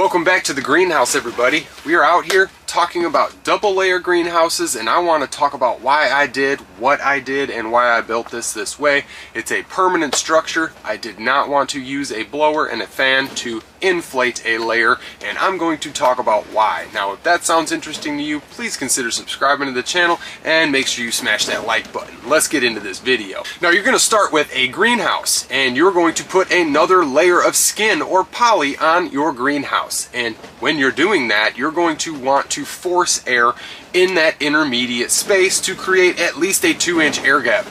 Welcome back to the greenhouse, everybody. We are out here talking about double layer greenhouses, and I want to talk about why I did what I did and why I built this way. It's a permanent structure. I did not want to use a blower and a fan to inflate a layer, and I'm going to talk about why. Now, if that sounds interesting to you, please consider subscribing to the channel and make sure you smash that like button. Let's get into this video. Now, you're going to start with a greenhouse, and you're going to put another layer of skin or poly on your greenhouse. And when you're doing that, you're going to want to force air in that intermediate space to create at least a 2-inch air gap.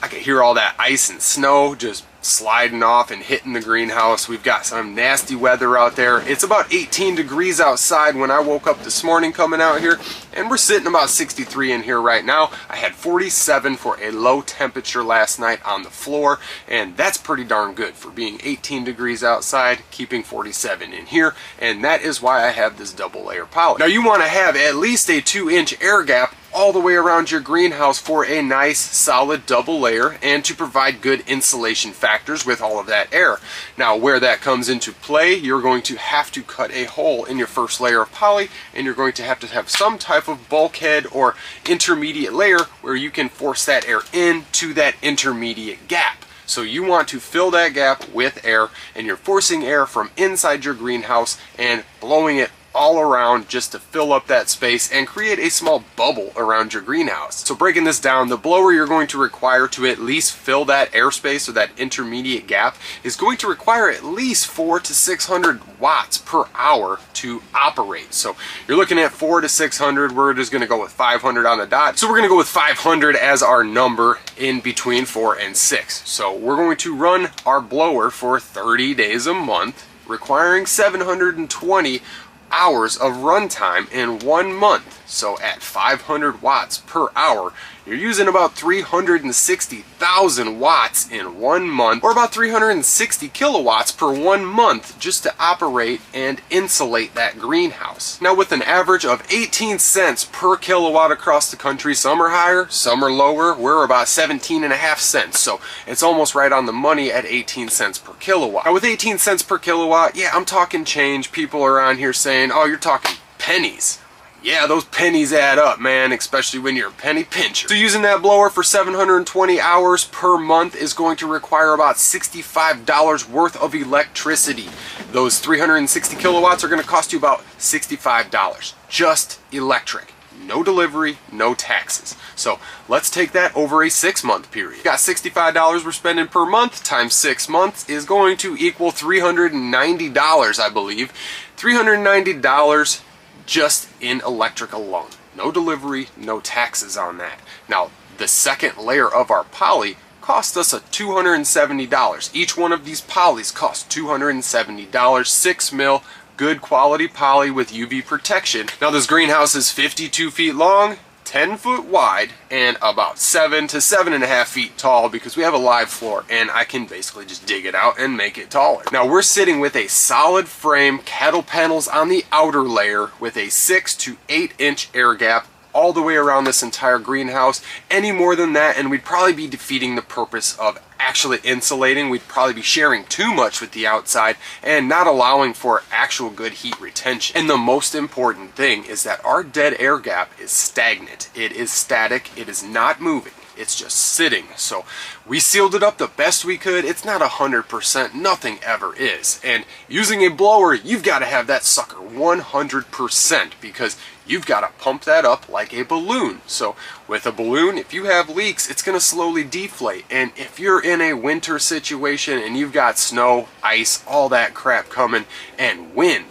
I can hear all that ice and snow just sliding off and hitting the greenhouse. We've got some nasty weather out there. It's about 18 degrees outside when I woke up this morning coming out here, and we're sitting about 63 in here right now. I had 47 for a low temperature last night on the floor, and that's pretty darn good for being 18 degrees outside, keeping 47 in here, and that is why I have this double layer poly. Now, you want to have at least a 2-inch air gap all the way around your greenhouse for a nice solid double layer and to provide good insulation factors with all of that air. Now, where that comes into play, you're going to have to cut a hole in your first layer of poly, and you're going to have some type of bulkhead or intermediate layer where you can force that air into that intermediate gap. So you want to fill that gap with air, and you're forcing air from inside your greenhouse and blowing it all around just to fill up that space and create a small bubble around your greenhouse. So breaking this down, the blower you're going to require to at least fill that airspace or that intermediate gap is going to require at least 400 to 600 watts per hour to operate. So you're looking at 400 to 600. We're just going to go with 500 on the dot. So we're going to go with 500 as our number in between 4 and 6. So we're going to run our blower for 30 days a month, requiring 720 hours of runtime in 1 month. So at 500 watts per hour, you're using about 360,000 watts in 1 month, or about 360 kilowatts per 1 month just to operate and insulate that greenhouse. Now, with an average of 18 cents per kilowatt across the country, some are higher, some are lower, we're about 17.5 cents. So it's almost right on the money at 18 cents per kilowatt. Now, with 18 cents per kilowatt, yeah, I'm talking change. People around here saying, oh, you're talking pennies. Yeah, those pennies add up, man, especially when you're a penny pincher. So using that blower for 720 hours per month is going to require about $65 worth of electricity. Those 360 kilowatts are going to cost you about $65. Just electric. No delivery, no taxes. So let's take that over a 6-month period. Got $65 we're spending per month times 6 months is going to equal $390, I believe. $390 just in electric alone. No delivery, no taxes on that. Now, the second layer of our poly cost us $270. Each one of these polys cost $270. 6 mil, good quality poly with UV protection. Now, this greenhouse is 52 feet long, 10 foot wide, and about 7 to 7.5 feet tall because we have a live floor and I can basically just dig it out and make it taller. Now, we're sitting with a solid frame, cattle panels on the outer layer with a 6 to 8 inch air gap all the way around this entire greenhouse. Any more than that and we'd probably be defeating the purpose of actually insulating. We'd probably be sharing too much with the outside and not allowing for actual good heat retention. And the most important thing is that our dead air gap is stagnant. It is static. It is not moving. It's just sitting. So we sealed it up the best we could. It's not 100%. Nothing ever is. And using a blower, you've got to have that sucker 100% because you've got to pump that up like a balloon. So with a balloon, if you have leaks, it's going to slowly deflate. And if you're in a winter situation and you've got snow, ice, all that crap coming, and wind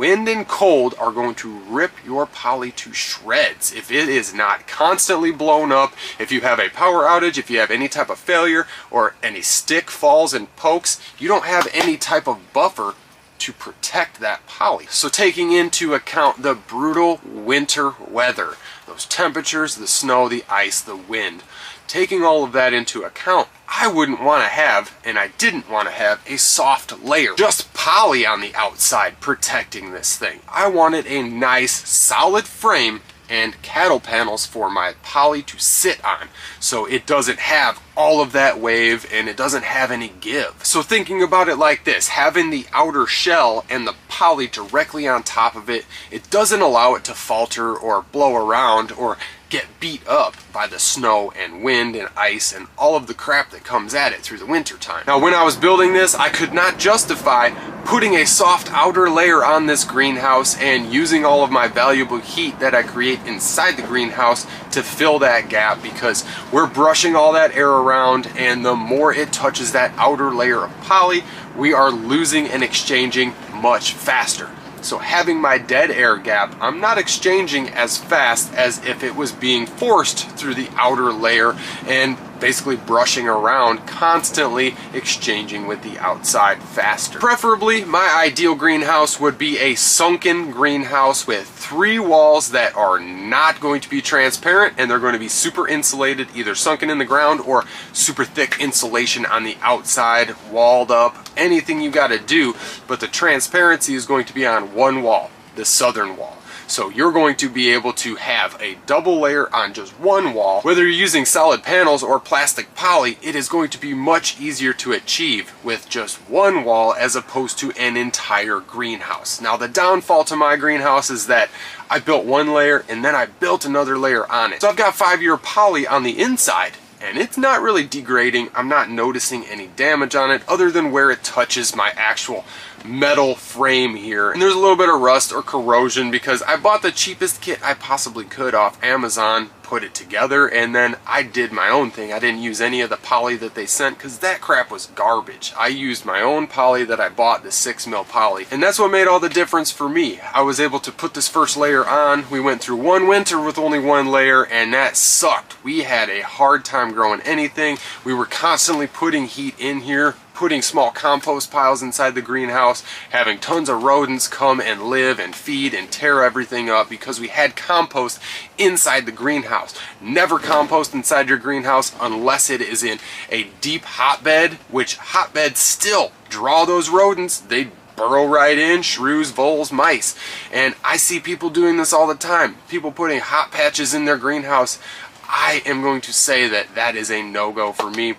and cold are going to rip your poly to shreds if it is not constantly blown up. If you have a power outage, if you have any type of failure or any stick falls and pokes, you don't have any type of buffer to protect that poly. So taking into account the brutal winter weather, those temperatures, the snow, the ice, the wind, taking all of that into account, I wouldn't want to have, and I didn't want to have, a soft layer, just poly on the outside protecting this thing. I wanted a nice solid frame and cattle panels for my poly to sit on, so it doesn't have all of that wave and it doesn't have any give. So thinking about it like this, having the outer shell and the poly directly on top of it, it doesn't allow it to falter or blow around or get beat up by the snow and wind and ice and all of the crap that comes at it through the winter time. Now, when I was building this, I could not justify putting a soft outer layer on this greenhouse and using all of my valuable heat that I create inside the greenhouse to fill that gap, because we're brushing all that air around, and the more it touches that outer layer of poly, we are losing and exchanging much faster. So having my dead air gap, I'm not exchanging as fast as if it was being forced through the outer layer and basically brushing around, constantly exchanging with the outside faster. Preferably, my ideal greenhouse would be a sunken greenhouse with 3 walls that are not going to be transparent, and they're going to be super insulated, either sunken in the ground or super thick insulation on the outside, walled up, anything you got to do, but the transparency is going to be on one wall, the southern wall. So you're going to be able to have a double layer on just one wall. Whether you're using solid panels or plastic poly, it is going to be much easier to achieve with just one wall as opposed to an entire greenhouse. Now, the downfall to my greenhouse is that I built one layer and then I built another layer on it. So I've got 5-year poly on the inside, and it's not really degrading. I'm not noticing any damage on it other than where it touches my actual metal frame here. And there's a little bit of rust or corrosion because I bought the cheapest kit I possibly could off Amazon, put it together, and then I did my own thing. I didn't use any of the poly that they sent because that crap was garbage. I used my own poly that I bought, the 6mm poly, and that's what made all the difference for me. I was able to put this first layer on. We went through one winter with only one layer, and that sucked. We had a hard time growing anything. We were constantly putting heat in here, putting small compost piles inside the greenhouse, having tons of rodents come and live and feed and tear everything up because we had compost inside the greenhouse. Never compost inside your greenhouse unless it is in a deep hotbed, which hotbeds still draw those rodents. They burrow right in, shrews, voles, mice. And I see people doing this all the time. People putting hot patches in their greenhouse. I am going to say that that is a no-go for me.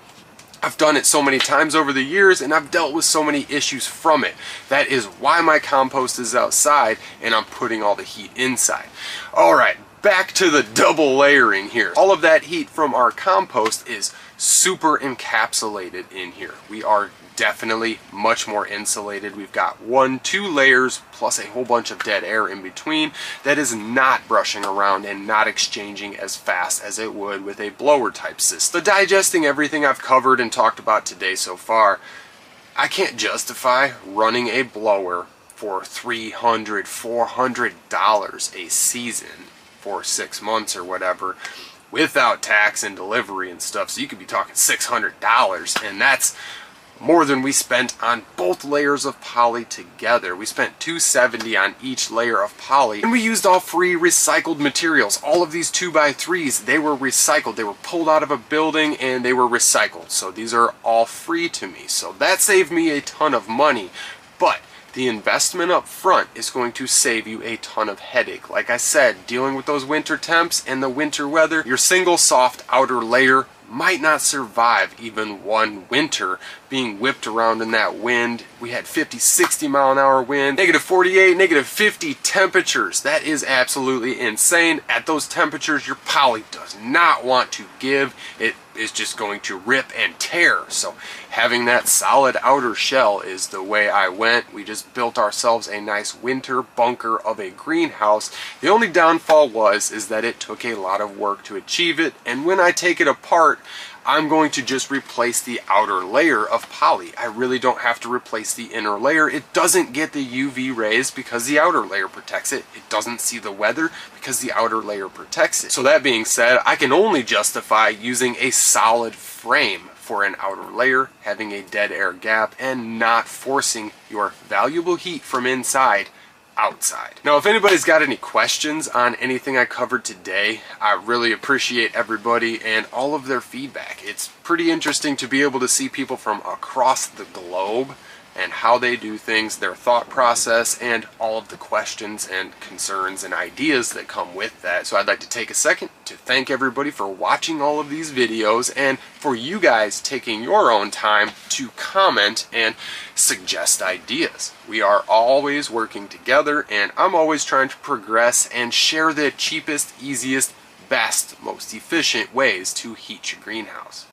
I've done it so many times over the years, and I've dealt with so many issues from it. That is why my compost is outside and I'm putting all the heat inside. All right, back to the double layering here. All of that heat from our compost is super encapsulated in here. We are definitely much more insulated. We've got 1-2 layers plus a whole bunch of dead air in between that is not brushing around and not exchanging as fast as it would with a blower type system. So digesting everything I've covered and talked about today so far, I can't justify running a blower for $300, $400 a season for 6 months or whatever without tax and delivery and stuff. So you could be talking $600, and that's more than we spent on both layers of poly together. We spent $270 on each layer of poly, and we used all free recycled materials. All of these 2x3s, they were recycled. They were pulled out of a building and they were recycled. So these are all free to me. So that saved me a ton of money, but the investment up front is going to save you a ton of headache. Like I said, dealing with those winter temps and the winter weather, your single soft outer layer might not survive even one winter being whipped around in that wind. We had 50, 60 mile an hour wind, -48, -50 temperatures. That is absolutely insane. At those temperatures, your poly does not want to give. It is just going to rip and tear. So having that solid outer shell is the way I went. We just built ourselves a nice winter bunker of a greenhouse. The only downfall is that it took a lot of work to achieve it, and when I take it apart, I'm going to just replace the outer layer of poly. I really don't have to replace the inner layer. It doesn't get the UV rays because the outer layer protects it. It doesn't see the weather because the outer layer protects it. So that being said, I can only justify using a solid frame for an outer layer, having a dead air gap, and not forcing your valuable heat from inside outside. Now, if anybody's got any questions on anything I covered today, I really appreciate everybody and all of their feedback. It's pretty interesting to be able to see people from across the globe and how they do things, their thought process, and all of the questions and concerns and ideas that come with that. So I'd like to take a second to thank everybody for watching all of these videos and for you guys taking your own time to comment and suggest ideas. We are always working together, and I'm always trying to progress and share the cheapest, easiest, best, most efficient ways to heat your greenhouse.